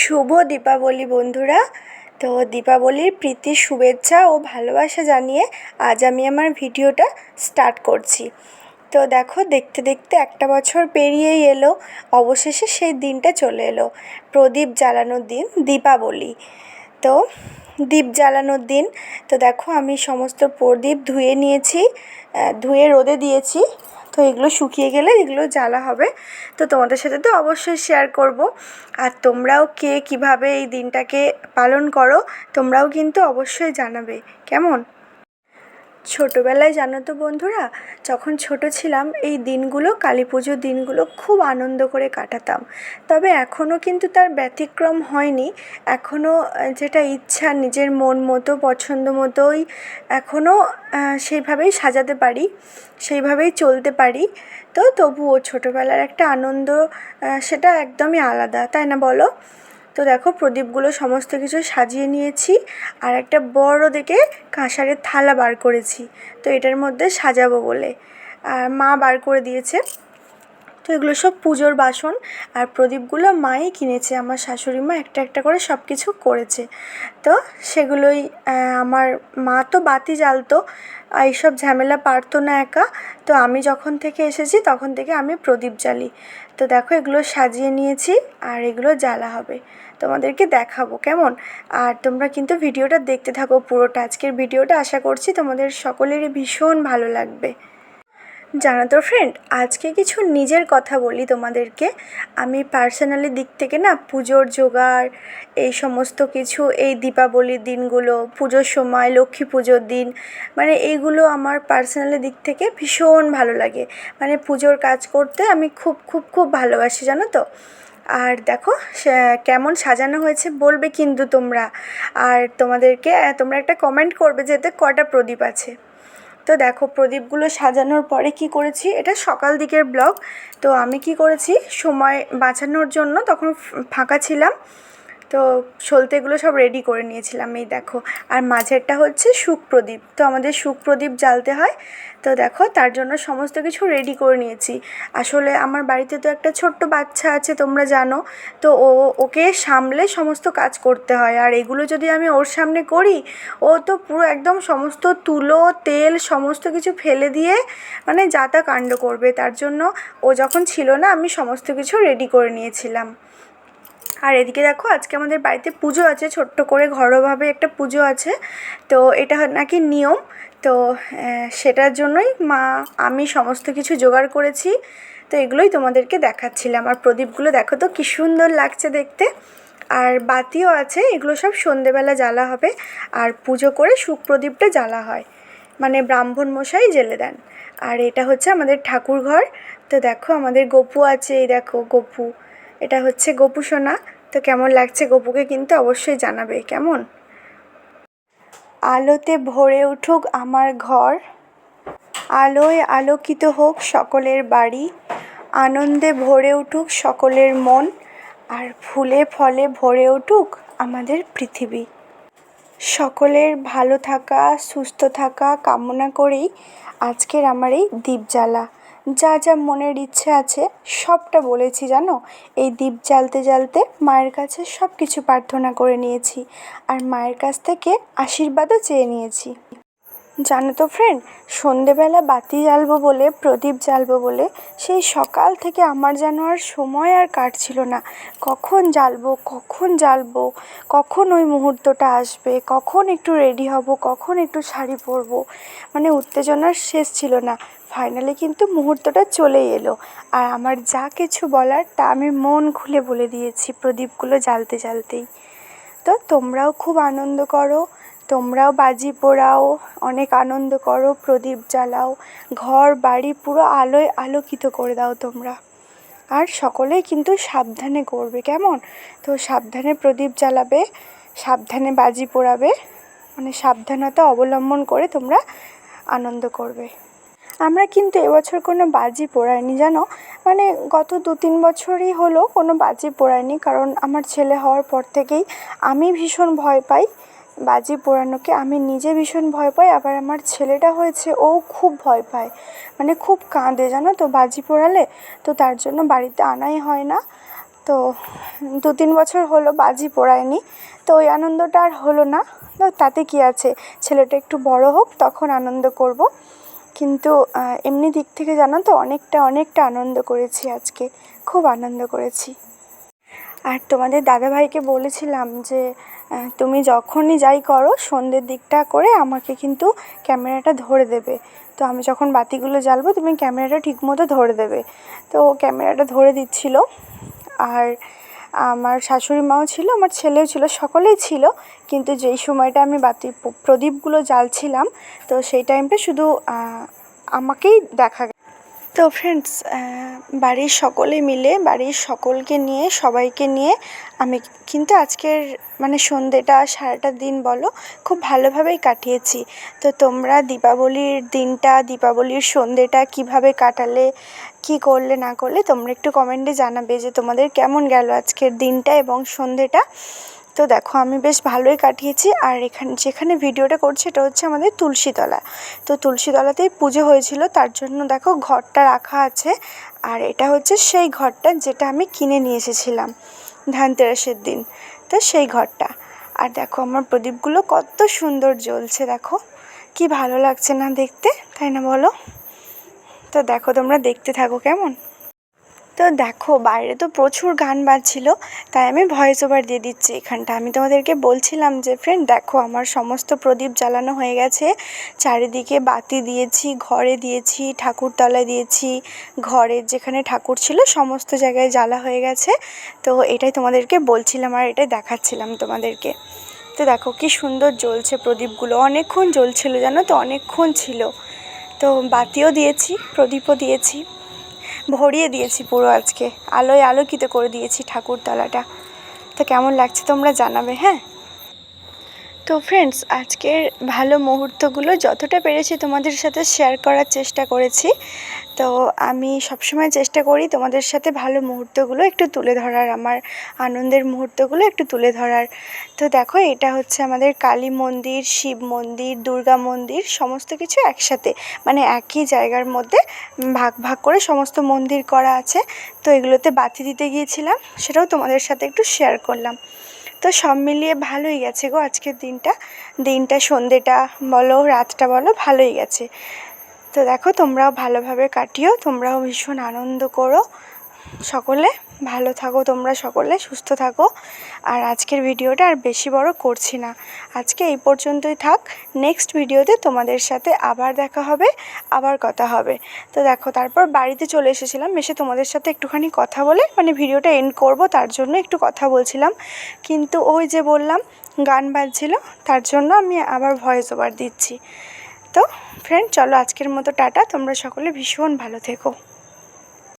শুভ দীপাবলি বন্ধুরা। তো দীপাবলির প্রীতি শুভেচ্ছা ও ভালোবাসা জানিয়ে আজ আমি আমার ভিডিওটা স্টার্ট করছি। তো দেখো, দেখতে দেখতে একটা বছর পেরিয়েই এলো, অবশেষে সেই দিনটা চলে এলো, প্রদীপ জ্বালানোর দিন, দীপাবলি। তো দীপ জ্বালানোর দিন। তো দেখো, আমি সমস্ত প্রদীপ ধুয়ে নিয়েছি, ধুয়ে রোদে দিয়েছি। তো এগুলো শুকিয়ে গেলে এগুলো জ্বালা হবে। তো তোমাদের সাথে তো অবশ্যই শেয়ার করব। আর তোমরাও কে কীভাবে এই দিনটাকে পালন করো তোমরাও কিন্তু অবশ্যই জানাবে, কেমন? ছোটোবেলায় জানো তো বন্ধুরা, যখন ছোট ছিলাম এই দিনগুলো, কালী পুজোর দিনগুলো খুব আনন্দ করে কাটাতাম। তবে এখনও কিন্তু তার ব্যতিক্রম হয়নি। এখনও যেটা ইচ্ছা নিজের মন মতো পছন্দ মতোই এখনও সেইভাবেই সাজাতে পারি, সেইভাবেই চলতে পারি। তো তবুও ছোটোবেলার একটা আনন্দ, সেটা একদমই আলাদা, তাই না বলো? তো দেখো, প্রদীপগুলো সমস্ত কিছু সাজিয়ে নিয়েছি আর একটা বড় দেখে কাঁসারের থালা বার করেছি। তো এটার মধ্যে সাজাবো বলে আর মা বার করে দিয়েছে। তো এগুলো সব পুজোর বাসন। আর প্রদীপগুলো মাই কিনেছে, আমার শাশুড়ি মা একটা একটা করে সব কিছু করেছে। তো সেগুলোই আমার মা তো বাতি জ্বালতো, এইসব ঝামেলা পারতো না একা। তো আমি যখন থেকে এসেছি তখন থেকে আমি প্রদীপ জ্বালি। তো দেখো, এগুলো সাজিয়ে নিয়েছি আর এগুলো জ্বালা হবে, তোমাদেরকে দেখাবো, কেমন? আর তোমরা কিন্তু ভিডিওটা দেখতে থাকো পুরোটা। আজকের ভিডিওটা আশা করছি তোমাদের সকলেরই ভীষণ ভালো লাগবে। জানো তো ফ্রেন্ড, আজকে কিছু নিজের কথা বলি তোমাদেরকে। আমি পার্সোনালি দিক থেকে না, পুজোর জোগাড়, এই সমস্ত কিছু, এই দীপাবলির দিনগুলো, পুজোর সময়, লক্ষ্মী পুজোর দিন, মানে এইগুলো আমার পার্সোনালি দিক থেকে ভীষণ ভালো লাগে। মানে পুজোর কাজ করতে আমি খুব খুব খুব ভালোবাসি, জানো তো। আর দেখো কেমন সাজানো হয়েছে বলবে কিন্তু তোমরা। আর তোমাদেরকে তোমরা একটা কমেন্ট করবে যে এতে কটা প্রদীপ আছে। তো দেখো, প্রদীপগুলো সাজানোর পরে কি করেছি, এটা সকাল দিকের ব্লগ। তো আমি কি করেছি, সময় বাঁচানোর জন্য তখন ফাঁকা ছিলাম, তো সলতেগুলো সব রেডি করে নিয়েছিলাম, এই দেখো। আর মাঝেরটা হচ্ছে শুক প্রদীপ, তো আমাদের শুক প্রদীপ জ্বালতে হয়। তো দেখো, তার জন্য সমস্ত কিছু রেডি করে নিয়েছি। আসলে আমার বাড়িতে তো একটা ছোট্ট বাচ্চা আছে, তোমরা জানো। তো ওকে সামলে সমস্ত কাজ করতে হয়, আর এগুলো যদি আমি ওর সামনে করি, ও তো পুরো একদম সমস্ত তুলো তেল সমস্ত কিছু ফেলে দিয়ে মানে যা তা কাণ্ড করবে। তার জন্য ও যখন ছিল না, আমি সমস্ত কিছু রেডি করে নিয়েছিলাম। আর এদিকে দেখো, আজকে আমাদের বাড়িতে পুজো আছে, ছোট্ট করে ঘরোয়াভাবে একটা পুজো আছে। তো এটা নাকি নিয়ম। তো সেটার জন্যই আমি সমস্ত কিছু জোগাড় করেছি। তো এগুলোই তোমাদেরকে দেখাচ্ছিলাম। আর প্রদীপগুলো দেখো তো কী সুন্দর লাগছে দেখতে। আর বাতিও আছে, এগুলো সব সন্ধেবেলা জ্বালা হবে। আর পুজো করে শুক প্রদীপটা জ্বালা হয়, মানে ব্রাহ্মণ মশাই জ্বেলে দেন। আর এটা হচ্ছে আমাদের ঠাকুর ঘর। তো দেখো, আমাদের গপু আছে, এই দেখো গপু, এটা হচ্ছে গপু সোনা। তো কেমন লাগছে গপুকে কিন্তু অবশ্যই জানাবে, কেমন? আলোতে ভরে উঠুক আমার ঘর, আলোয় আলোকিত হোক সকলের বাড়ি, আনন্দে ভরে উঠুক সকলের মন, আর ফুলে ফলে ভরে উঠুক আমাদের পৃথিবী। সকলের ভালো থাকা, সুস্থ থাকা কামনা করেই আজকের আমার এই দীপ জ্বালা। যা যা মনের ইচ্ছে আছে সবটা বলেছি, জানো। এই দীপ জ্বালতে জ্বালতে মায়ের কাছে সব কিছু প্রার্থনা করে নিয়েছি, আর মায়ের কাছ থেকে আশীর্বাদও চেয়ে নিয়েছি। জানো তো ফ্রেন্ড, সন্ধেবেলা বাতি জ্বালবো বলে, প্রদীপ জ্বালবো বলে সেই সকাল থেকে আমার যেন আর সময় আর কাটছিল না। কখন জ্বালবো, কখন জ্বালবো, কখন ওই মুহূর্তটা আসবে, কখন একটু রেডি হব, কখন একটু শাড়ি পরবো, মানে উত্তেজনার শেষ ছিল না। ফাইনালি কিন্তু মুহূর্তটা চলেই এলো। আর আমার যা কিছু বলার তা আমি মন খুলে বলে দিয়েছি প্রদীপগুলো জ্বালতে জ্বালতেই। তো তোমরাও খুব আনন্দ করো, তোমরাও বাজি পোড়াও, অনেক আনন্দ করো, প্রদীপ জ্বালাও, ঘর বাড়ি পুরো আলোয় আলোকিত করে দাও তোমরা। আর সকলেই কিন্তু সাবধানে করবে, কেমন? তো সাবধানে প্রদীপ জ্বালাবে, সাবধানে বাজি পোড়াবে, মানে সাবধানতা অবলম্বন করে তোমরা আনন্দ করবে। আমরা কিন্তু এবছর কোনো বাজি পোড়াইনি, জানো। মানে গত 2-3 বছরই হলো কোনো বাজি পোড়াইনি, কারণ আমার ছেলে হওয়ার পর থেকেই আমি ভীষণ ভয় পাই বাজি পোড়ানোকে। আমি নিজে ভীষণ ভয় পাই, আবার আমার ছেলেটা হয়েছে, ও খুব ভয় পায়, মানে খুব কাঁদে, জানো তো বাজি পোড়ালে। তো তার জন্য বাড়িতে আনাই হয় না। তো 2-3 বছর হলো বাজি পোড়ায়নি, তো ওই আনন্দটা আর হলো না। তো তাতে কী আছে, ছেলেটা একটু বড় হোক তখন আনন্দ করব। কিন্তু এমনি দিক থেকে জানো তো অনেকটা আনন্দ করেছি আজকে, খুব আনন্দ করেছি। আর তোমাদের দাদাভাইকে বলেছিলাম যে তুমি যখনই যাই করো সন্ধ্যের দিকটা করে আমাকে কিন্তু ক্যামেরাটা ধরে দেবে। তো আমি যখন বাতিগুলো জ্বালবো তুমি ক্যামেরাটা ঠিকমতো ধরে দেবে। তো ও ক্যামেরাটা ধরে দিচ্ছিল। আর আমার শাশুড়ি মাও ছিল, আমার ছেলেও ছিল, সকলেই ছিল। কিন্তু যেই সময়টা আমি বাতি প্রদীপগুলো জ্বালছিলাম, তো সেই টাইমটা শুধু আমাকেই দেখা। তো ফ্রেন্ডস, বাড়ির সকলে মিলে, বাড়ির সকলকে নিয়ে, সবাইকে নিয়ে আমি কিন্তু আজকের মানে সন্ধ্যেটা সারাটা দিন বলো খুব ভালোভাবেই কাটিয়েছি। তো তোমরা দীপাবলির দিনটা, দীপাবলির সন্ধ্যেটা কীভাবে কাটালে, কী করলে না করলে তোমরা একটু কমেন্টে জানাবে যে তোমাদের কেমন গেল আজকের দিনটা এবং সন্ধ্যেটা। তো দেখো আমি বেশ ভালোই কাটিয়েছি। আর যেখানে ভিডিওটা করছি এটা হচ্ছে আমাদের তুলসীতলা। তো তুলসীতলাতেই পুজো হয়েছিল, তার জন্য দেখো ঘরটা রাখা আছে। আর এটা হচ্ছে সেই ঘরটা যেটা আমি কিনে নিয়ে এসেছিলাম ধানতেরাসের দিন, তো সেই ঘরটা। আর দেখো আমার প্রদীপগুলো কত সুন্দর জ্বলছে, দেখো কি ভালো লাগছে না দেখতে, তাই না বলো? তো দেখো তোমরা দেখতে থাকো কেমন। তো দেখো বাইরে তো প্রচুর গান বাজছিল, তাই আমি ভয়েস ওভার দিয়ে দিচ্ছি এখানটা। আমি তোমাদেরকে বলছিলাম যে ফ্রেন্ড দেখো আমার সমস্ত প্রদীপ জ্বালানো হয়ে গেছে, চারিদিকে বাতি দিয়েছি, ঘরে দিয়েছি, ঠাকুরতলায় দিয়েছি, ঘরের যেখানে ঠাকুর ছিল সমস্ত জায়গায় জ্বালা হয়ে গেছে। তো এটাই তোমাদেরকে বলছিলাম আর এটাই দেখাচ্ছিলাম তোমাদেরকে। তো দেখো কি সুন্দর জ্বলছে প্রদীপগুলো, অনেকক্ষণ জ্বলছিল জানো তো, অনেকক্ষণ ছিল। তো বাতিও দিয়েছি, প্রদীপও দিয়েছি, ভরিয়ে দিয়েছি পুরো, আজকে আলোয় আলোকিত করে দিয়েছি ঠাকুরতলাটা। তো কেমন লাগছে তোমরা জানাবে, হ্যাঁ। তো ফ্রেন্ডস, আজকের ভালো মুহূর্তগুলো যতটা পেরেছি তোমাদের সাথে শেয়ার করার চেষ্টা করেছি। তো আমি সবসময় চেষ্টা করি তোমাদের সাথে ভালো মুহূর্তগুলো একটু তুলে ধরার, আমার আনন্দের মুহূর্তগুলো একটু তুলে ধরার। তো দেখো এটা হচ্ছে আমাদের কালী মন্দির, শিব মন্দির, দুর্গা মন্দির, সমস্ত কিছু একসাথে, মানে একই জায়গার মধ্যে ভাগ ভাগ করে সমস্ত মন্দির করা আছে। তো এগুলোতে বাতি দিতে গিয়েছিলাম, সেটাও তোমাদের সাথে একটু শেয়ার করলাম। তো সব মিলিয়ে ভালোই গেছে গো আজকের দিনটা সন্ধ্যেটা বলো, রাতটা বলো, ভালোই গেছে। তো দেখো তোমরাও ভালোভাবে কাটিও, তোমরাও ভীষণ আনন্দ করো, সকলে ভালো থাকো, তোমরা সকলে সুস্থ থাকো। আর আজকের ভিডিওটা আর বেশি বড় করছি না, আজকে এই পর্যন্তই থাক। নেক্সট ভিডিওতে তোমাদের সাথে আবার দেখা হবে, আবার কথা হবে। তো দেখো তারপর বাড়িতে চলে এসেছিলাম, এসে তোমাদের সাথে একটুখানি কথা বলে মানে ভিডিওটা এন্ড করব, তার জন্য একটু কথা বলছিলাম। কিন্তু ওই যে বললাম গান বাজছিল, তার জন্য আমি আবার ভয়েস ওভার দিচ্ছি। তো ফ্রেন্ড চলো আজকের মতো টাটা, তোমরা সকলে ভীষণ ভালো থেকো।